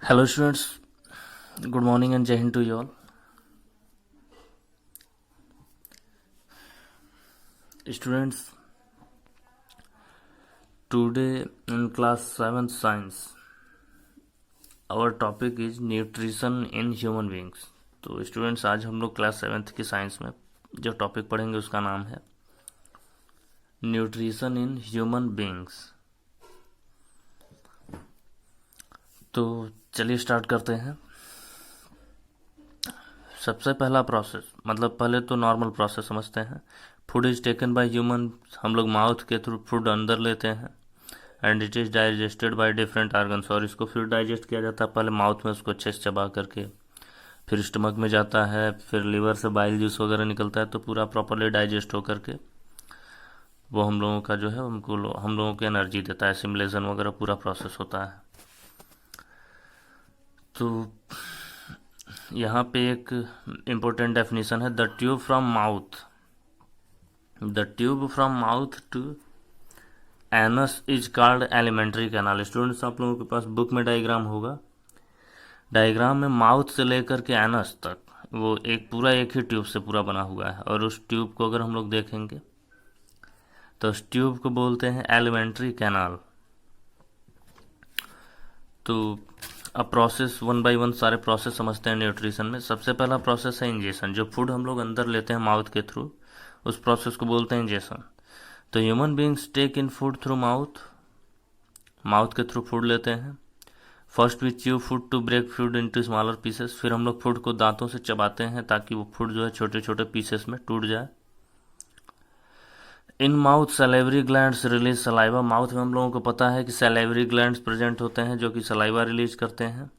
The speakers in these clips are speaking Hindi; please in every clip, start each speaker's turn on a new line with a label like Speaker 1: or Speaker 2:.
Speaker 1: Hello, students. Good morning and Jai Hind to you all. Students, today in class 7th science, our topic is nutrition in human beings. तो स्टूडेंट्स आज हम लोग क्लास 7th की साइंस में जो टॉपिक पढ़ेंगे उसका नाम है न्यूट्रिशन इन ह्यूमन बींग्स। तो चलिए स्टार्ट करते हैं। सबसे पहला प्रोसेस, मतलब पहले तो नॉर्मल प्रोसेस समझते हैं। Food is taken by human, हम लोग माउथ के थ्रू फूड अंदर लेते हैं and it is digested by different organs, और इसको फिर डाइजेस्ट किया जाता है पहले माउथ में, उसको अच्छे से चबा करके फिर स्टमक में जाता है, फिर लीवर से बाइल जूस वगैरह निकलता है, तो पूरा प्रॉपरली डाइजेस्ट होकर के वो हम लोगों का जो है हम लोगों को एनर्जी देता है, एसिमिलेशन वगैरह पूरा प्रोसेस होता है। तो यहाँ पे एक इम्पोर्टेंट डेफिनेशन है, the tube from mouth to anus is called alimentary canal. Students आप लोगों के पास बुक में डायग्राम होगा, डायग्राम में माउथ से लेकर के एनस तक वो एक ही ट्यूब से पूरा बना हुआ है, और उस ट्यूब को अगर हम लोग देखेंगे तो उस ट्यूब को बोलते हैं एलिमेंट्री कैनाल। तो अब प्रोसेस वन बाय वन सारे प्रोसेस समझते हैं न्यूट्रिशन में। सबसे पहला प्रोसेस है इंजेशन, जो फूड हम लोग अंदर लेते हैं माउथ के थ्रू, उस प्रोसेस को बोलते हैं इंजेशन। तो human beings take in food through mouth के थ्रू फूड लेते हैं। First we chew food to break food into smaller pieces, फिर हम लोग फूड को दांतों से चबाते हैं ताकि वो फूड जो है छोटे छोटे पीसेस में टूट जाए। In mouth salivary glands release saliva, mouth में हम लोगों को पता है कि सलाइवरी ग्लैंड्स प्रेजेंट होते हैं जो कि सलाइवा रिलीज करते हैं।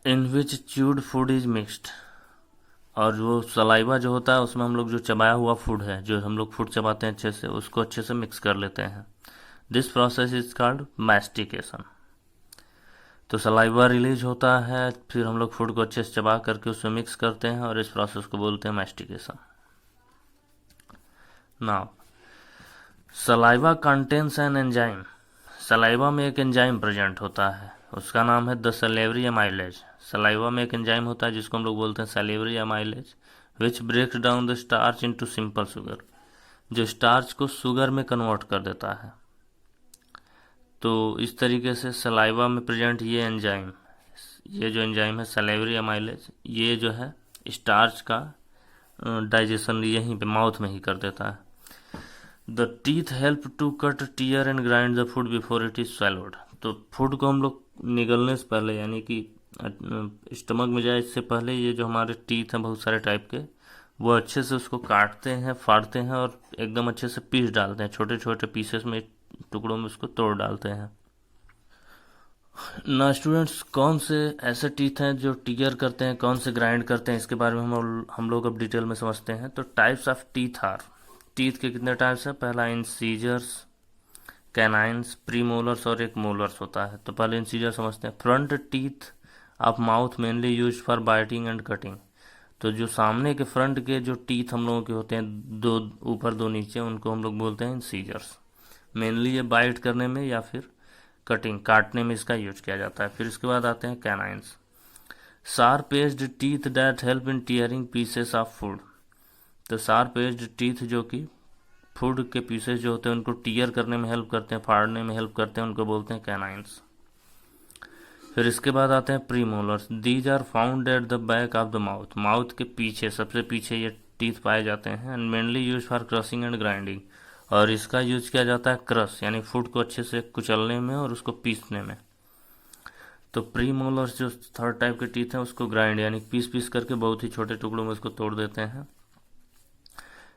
Speaker 1: इन विच च्यूड फूड इज मिक्स्ड, और वो सलाइवा जो होता है उसमें हम लोग जो चबाया हुआ फूड है, जो हम लोग फूड चबाते हैं अच्छे से, उसको अच्छे से मिक्स कर लेते हैं। This process is called mastication. तो सलाइवा रिलीज होता है, फिर हम लोग फूड को अच्छे से चबा करके उसमें मिक्स करते हैं, और इस प्रोसेस को बोलते हैं mastication. Now saliva contains an enzyme, saliva में एक एंजाइम प्रेजेंट होता है, उसका नाम है द सलेवरी एमाइलेज। सलाइवा में एक एंजाइम होता है जिसको हम लोग बोलते हैं salivary amylase, which breaks down the starch into simple sugar, जो स्टार्च को शुगर में कन्वर्ट कर देता है। तो इस तरीके से सलाइवा में प्रेजेंट ये जो एंजाइम है सलेवरी एमाइलेज, ये जो है स्टार्च का डाइजेशन यहीं पे माउथ में ही कर देता है। The teeth help to cut tear and grind the food before it is swallowed, तो फूड को हम लोग निगलने से पहले, यानी कि स्टमक में जाए इससे पहले, ये जो हमारे टीथ हैं बहुत सारे टाइप के, वो अच्छे से उसको काटते हैं, फाड़ते हैं और एकदम अच्छे से पीस डालते हैं, छोटे छोटे पीसेस में, टुकड़ों में उसको तोड़ डालते हैं। ना स्टूडेंट्स, कौन से ऐसे टीथ हैं जो टीयर करते हैं, कौन से ग्राइंड करते हैं, इसके बारे में हम लोग अब डिटेल में समझते हैं। तो टाइप्स ऑफ टीथ के कितने टाइप्स हैं? पहला इंसीजर्स, कैनाइन्स, प्रीमोलर्स और एक मोलर्स होता है। तो पहले इंसीजर समझते हैं। Front teeth of mouth mainly use for biting and cutting, तो जो सामने के फ्रंट के जो टीथ हम लोगों के होते हैं, दो ऊपर दो नीचे, उनको हम लोग बोलते हैं इंसीजर्स। मेनली ये बाइट करने में या फिर काटने में इसका यूज किया जाता है। फिर इसके बाद आते हैं canines, sharp edged teeth that help in tearing pieces of food. तो शार्प एज्ड टीथ जो कि फूड के पीसेस जो होते हैं उनको टीयर करने में हेल्प करते हैं, फाड़ने में हेल्प करते हैं, उनको बोलते हैं कैनाइन्स। फिर इसके बाद आते हैं premolars, these are found at the back of the mouth के पीछे, सबसे पीछे ये टीथ पाए जाते हैं, and mainly use for crushing and grinding, और इसका यूज किया जाता है क्रश यानी फूड को अच्छे से कुचलने में और उसको पीसने में। तो प्रीमोलर्स जो थर्ड टाइप के टीथ हैं उसको ग्राइंड यानी पीस करके बहुत ही छोटे टुकड़ों में उसको तोड़ देते हैं।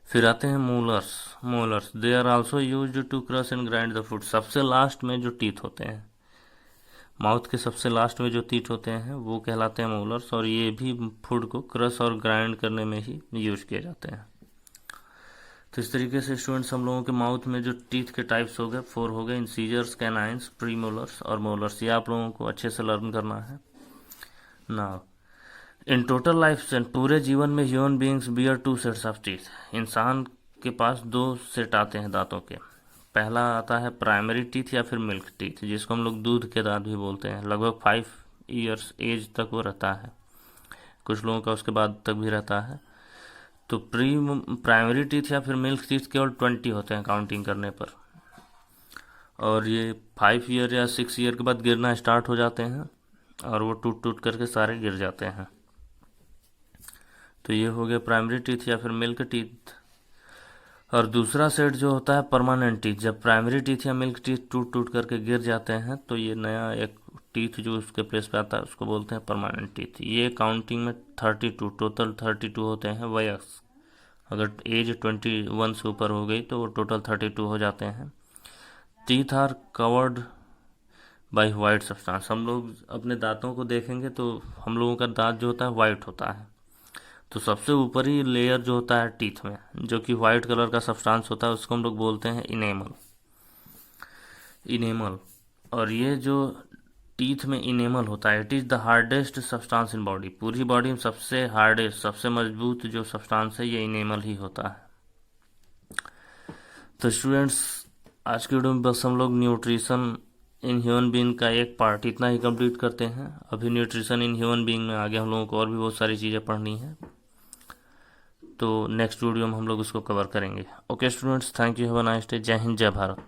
Speaker 1: फिर आते हैं molars, they are also used to crush and grind the food. सबसे लास्ट में जो टीथ होते हैं, माउथ के सबसे लास्ट में जो टीथ होते हैं वो कहलाते हैं मोलर्स, और ये भी फूड को क्रश और ग्राइंड करने में ही यूज किए जाते हैं। तो इस तरीके से स्टूडेंट्स हम लोगों के माउथ में जो टीथ के टाइप्स हो गए 4 हो गए, इंसीजर्स, कैनाइन्स, प्रीमोलर्स और मोलर्स। ये आप लोगों को अच्छे से लर्न करना है। नाउ इन टोटल लाइफ से पूरे जीवन में human beings bear 2 sets of teeth, इंसान के पास 2 सेट आते हैं दांतों के। पहला आता है प्राइमरी टीथ या फिर मिल्क टीथ, जिसको हम लोग दूध के दांत भी बोलते हैं। लगभग 5 इयर्स एज तक वो रहता है, कुछ लोगों का उसके बाद तक भी रहता है। तो प्राइमरी टीथ या फिर मिल्क टीथ केवल 20 होते हैं काउंटिंग करने पर, और ये 5 ईयर या 6 ईयर के बाद गिरना स्टार्ट हो जाते हैं और वो टूट टूट करके सारे गिर जाते हैं। तो ये हो गया प्राइमरी टीथ या फिर मिल्क टीथ। और दूसरा सेट जो होता है परमानेंट टीथ, जब प्राइमरी टीथ या मिल्क टीथ टूट टूट करके गिर जाते हैं तो ये नया एक टीथ जो उसके प्लेस पे आता है उसको बोलते हैं परमानेंट टीथ। ये काउंटिंग में 32, टोटल 32 होते हैं वयस्क। अगर एज 21 से ऊपर हो गई तो वो टोटल 32 हो जाते हैं। Teeth are covered by white substance. हम लोग अपने दांतों को देखेंगे तो हम लोगों का दांत जो होता है वाइट होता है। तो सबसे ऊपरी लेयर जो होता है टीथ में, जो कि वाइट कलर का सब्सटेंस होता है, उसको हम लोग बोलते हैं इनेमल। और ये जो टीथ में इनेमल होता है, it is the hardest substance in body. पूरी बॉडी में सबसे हार्डेस्ट, सबसे मजबूत जो सब्सटेंस है ये इनेमल ही होता है। तो स्टूडेंट्स, आज की वीडियो में बस हम लोग न्यूट्रिशन इन ह्यूमन बीइंग का एक पार्ट इतना ही कंप्लीट करते हैं। अभी न्यूट्रिशन इन ह्यूमन बीइंग में आगे हम लोगों को और भी बहुत सारी चीज़ें पढ़नी है, तो नेक्स्ट वीडियो में हम लोग उसको कवर करेंगे। Okay students, thank you, have a nice day. जय हिंद, जय भारत।